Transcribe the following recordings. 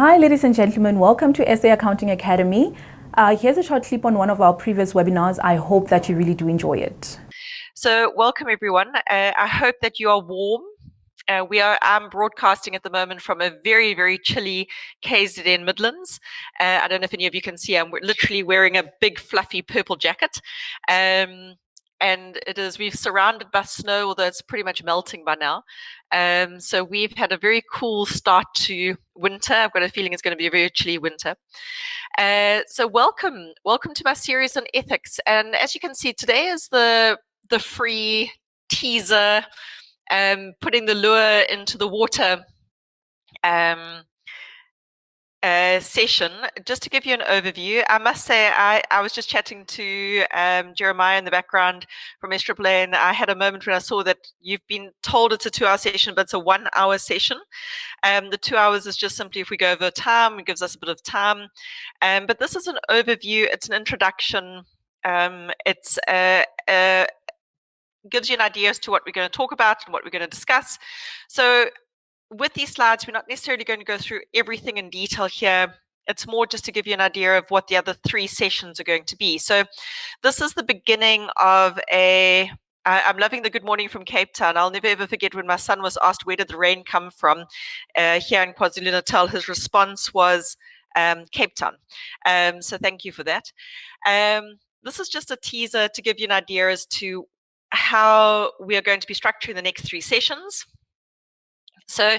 Hi, ladies and gentlemen. Welcome to SA Accounting Academy. Here's a short clip on one of our previous webinars. I hope that you really do enjoy it. So welcome, everyone. I hope that you are warm. I'm broadcasting at the moment from a very, very chilly KZN Midlands. I don't know if any of you can see, I'm literally wearing a big fluffy purple jacket. And we've surrounded by snow, although it's pretty much melting by now. So we've had a very cool start to winter. I've got a feeling it's going to be a very chilly winter. So welcome to my series on ethics. And as you can see, today is the free teaser, putting the lure into the water session. Just to give you an overview, I must say I was just chatting to Jeremiah in the background from SAAA, and I had a moment when I saw that you've been told it's a 2-hour session, but it's a 1-hour session. The 2 hours is just simply if we go over time, it gives us a bit of time. But this is an overview, it's an introduction, it's gives you an idea as to what we're going to talk about and what we're going to discuss. So with these slides, we're not necessarily going to go through everything in detail here. It's more just to give you an idea of what the other 3 sessions are going to be. So this is the beginning of I'm loving the good morning from Cape Town. I'll never ever forget when my son was asked where did the rain come from here in KwaZulu-Natal. His response was Cape Town. So thank you for that. This is just a teaser to give you an idea as to how we are going to be structuring the next 3 sessions. So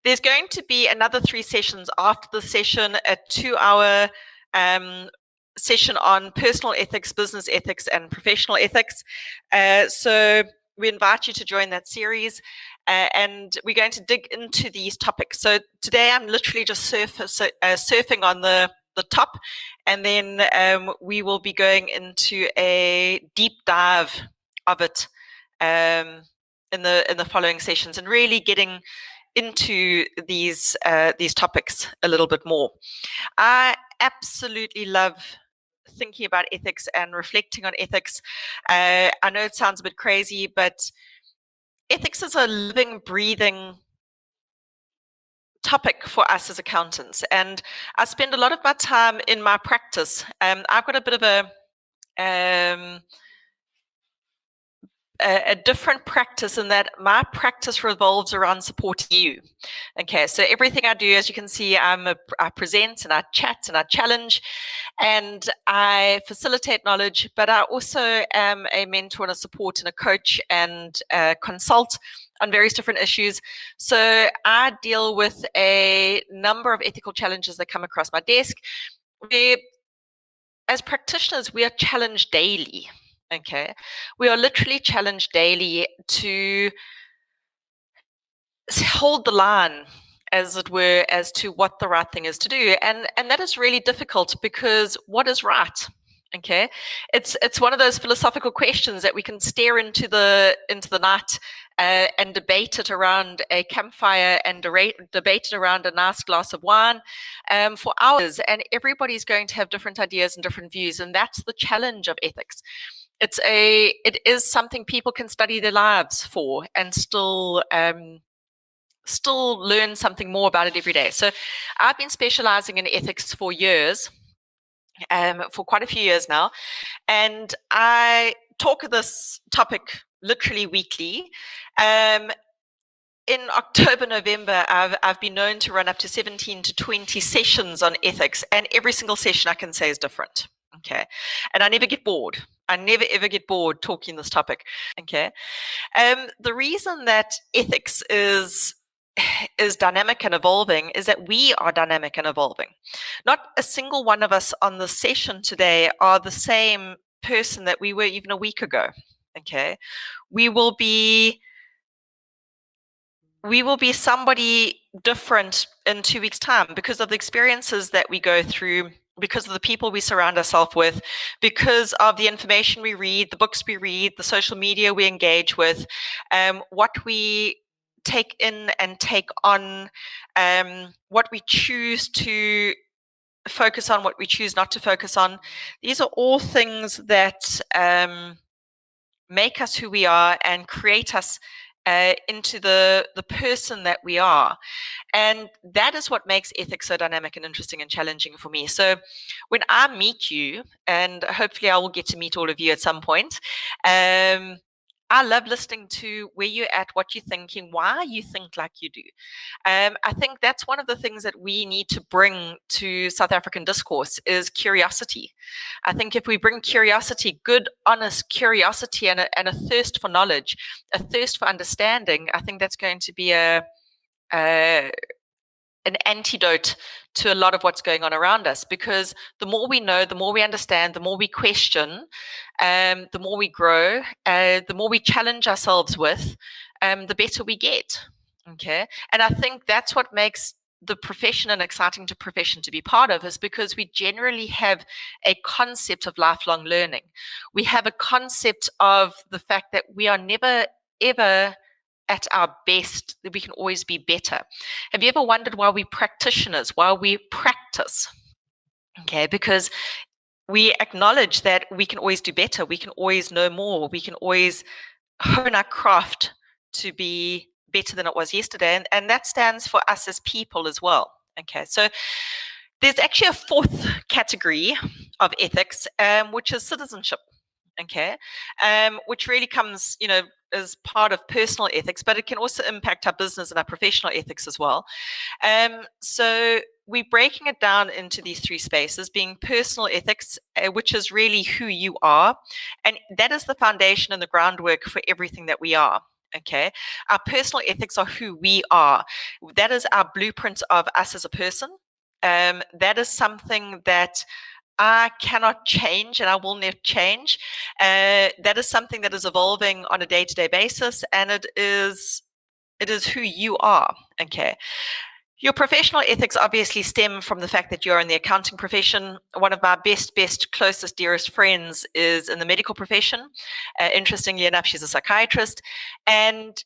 there's going to be another 3 sessions after the session, a 2-hour session on personal ethics, business ethics, and professional ethics. So we invite you to join that series, and we're going to dig into these topics. So today I'm literally just surfing on the top, and then we will be going into a deep dive of it in the following sessions, and really getting into these topics a little bit more. I absolutely love thinking about ethics and reflecting on ethics. I know it sounds a bit crazy, but ethics is a living, breathing topic for us as accountants, and I spend a lot of my time in my practice. I've got a bit of a different practice in that my practice revolves around supporting you. Okay, so everything I do, as you can see, I present and I chat and I challenge and I facilitate knowledge, but I also am a mentor and a support and a coach and consult on various different issues. So I deal with a number of ethical challenges that come across my desk. As practitioners, we are challenged daily. Okay, we are literally challenged daily to hold the line, as it were, as to what the right thing is to do, and that is really difficult, because what is right? Okay, it's one of those philosophical questions that we can stare into the night and debate it around a campfire and debate it around a nice glass of wine for hours, and everybody's going to have different ideas and different views, and that's the challenge of ethics. It is something people can study their lives for and still learn something more about it every day. So I've been specializing in ethics for years, for quite a few years now, and I talk of this topic literally weekly. In October, November, I've been known to run up to 17 to 20 sessions on ethics, and every single session I can say is different. Okay, and I never get bored. I never ever get bored talking this topic. Okay, the reason that ethics is dynamic and evolving is that we are dynamic and evolving. Not a single one of us on the session today are the same person that we were even a week ago. Okay, we will be somebody different in 2 weeks' time because of the experiences that we go through, because of the people we surround ourselves with, because of the information we read, the books we read, the social media we engage with, what we take in and take on, what we choose to focus on, what we choose not to focus on. These are all things that make us who we are and create us into the person that we are. And that is what makes ethics so dynamic and interesting and challenging for me. So when I meet you, and hopefully I will get to meet all of you at some point, I love listening to where you're at, what you're thinking, why you think like you do. I think that's one of the things that we need to bring to South African discourse is curiosity. I think if we bring curiosity, good, honest curiosity, and a thirst for knowledge, a thirst for understanding, I think that's going to be an antidote to a lot of what's going on around us, because the more we know, the more we understand, the more we question, the more we grow, the more we challenge ourselves with, the better we get. Okay. And I think that's what makes the profession an exciting profession to be part of, is because we generally have a concept of lifelong learning. We have a concept of the fact that we are never, ever at our best, that we can always be better. Have you ever wondered why we practitioners, why we practice? Okay, because we acknowledge that we can always do better, we can always know more, we can always hone our craft to be better than it was yesterday. And that stands for us as people as well. Okay, so there's actually a fourth category of ethics, which is citizenship. Okay, which really comes, as part of personal ethics, but it can also impact our business and our professional ethics as well. So we're breaking it down into these three spaces, being personal ethics, which is really who you are, and that is the foundation and the groundwork for everything that we are. Okay, our personal ethics are who we are. That is our blueprint of us as a person. That is something that I cannot change and I will never change. That is something that is evolving on a day-to-day basis, and it is who you are. Okay. Your professional ethics obviously stem from the fact that you're in the accounting profession. One of my best, closest, dearest friends is in the medical profession. Interestingly enough, she's a psychiatrist, and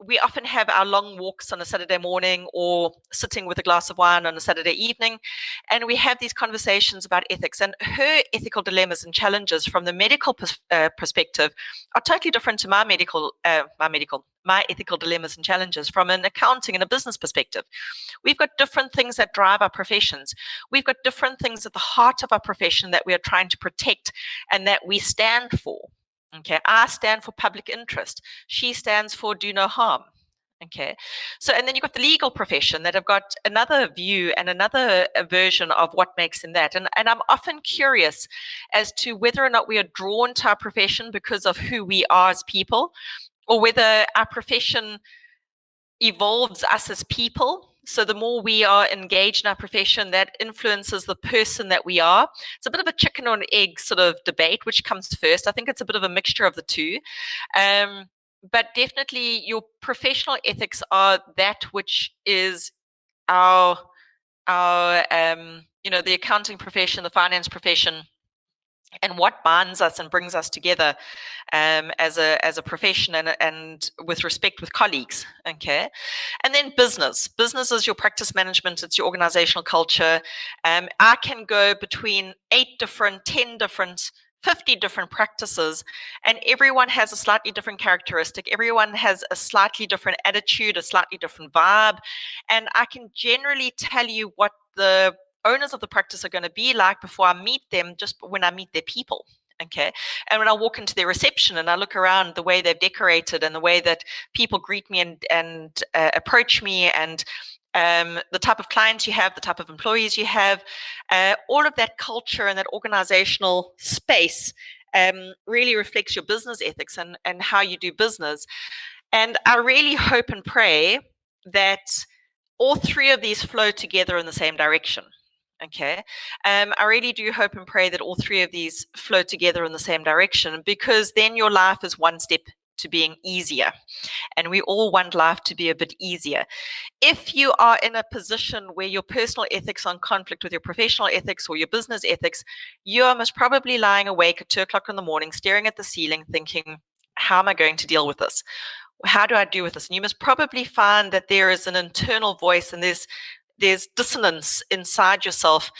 we often have our long walks on a Saturday morning or sitting with a glass of wine on a Saturday evening, and we have these conversations about ethics. And her ethical dilemmas and challenges from the medical perspective are totally different to my ethical dilemmas and challenges from an accounting and a business perspective. We've got different things that drive our professions. We've got different things at the heart of our profession that we are trying to protect and that we stand for. Okay, I stand for public interest. She stands for do no harm. Okay, so and then you've got the legal profession that have got another view and another version of what makes in that. And I'm often curious as to whether or not we are drawn to our profession because of who we are as people, or whether our profession evolves us as people. So the more we are engaged in our profession, that influences the person that we are. It's a bit of a chicken or an egg sort of debate, which comes first. I think it's a bit of a mixture of the two. But definitely your professional ethics are that which is our the accounting profession, the finance profession, and what binds us and brings us together as a profession and with respect with colleagues. Okay, and then business is your practice management, it's your organizational culture. I can go between 8 different, 10 different, 50 different practices, and everyone has a slightly different characteristic, everyone has a slightly different attitude, a slightly different vibe, and I can generally tell you what the owners of the practice are going to be like before I meet them, just when I meet their people. Okay, and when I walk into their reception and I look around the way they've decorated and the way that people greet me and approach me, and the type of clients you have, the type of employees you have, all of that culture and that organizational space really reflects your business ethics and how you do business. And I really hope and pray that all three of these flow together in the same direction. Okay, I really do hope and pray that all three of these flow together in the same direction, because then your life is one step to being easier. And we all want life to be a bit easier. If you are in a position where your personal ethics are in conflict with your professional ethics or your business ethics, you are most probably lying awake at 2 o'clock in the morning, staring at the ceiling, thinking, how am I going to deal with this? How do I do with this? And you must probably find that there is an internal voice and there's dissonance inside yourself.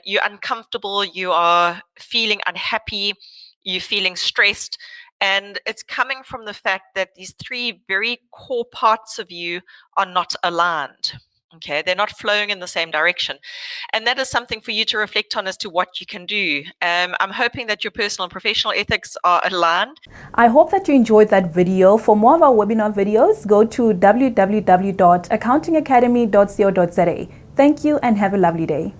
You're uncomfortable, you are feeling unhappy, you're feeling stressed, And it's coming from the fact that these three very core parts of you are not aligned. Okay, they're not flowing in the same direction. And that is something for you to reflect on as to what you can do. I'm hoping that your personal and professional ethics are aligned. I hope that you enjoyed that video. For more of our webinar videos, go to www.accountingacademy.co.za. Thank you and have a lovely day.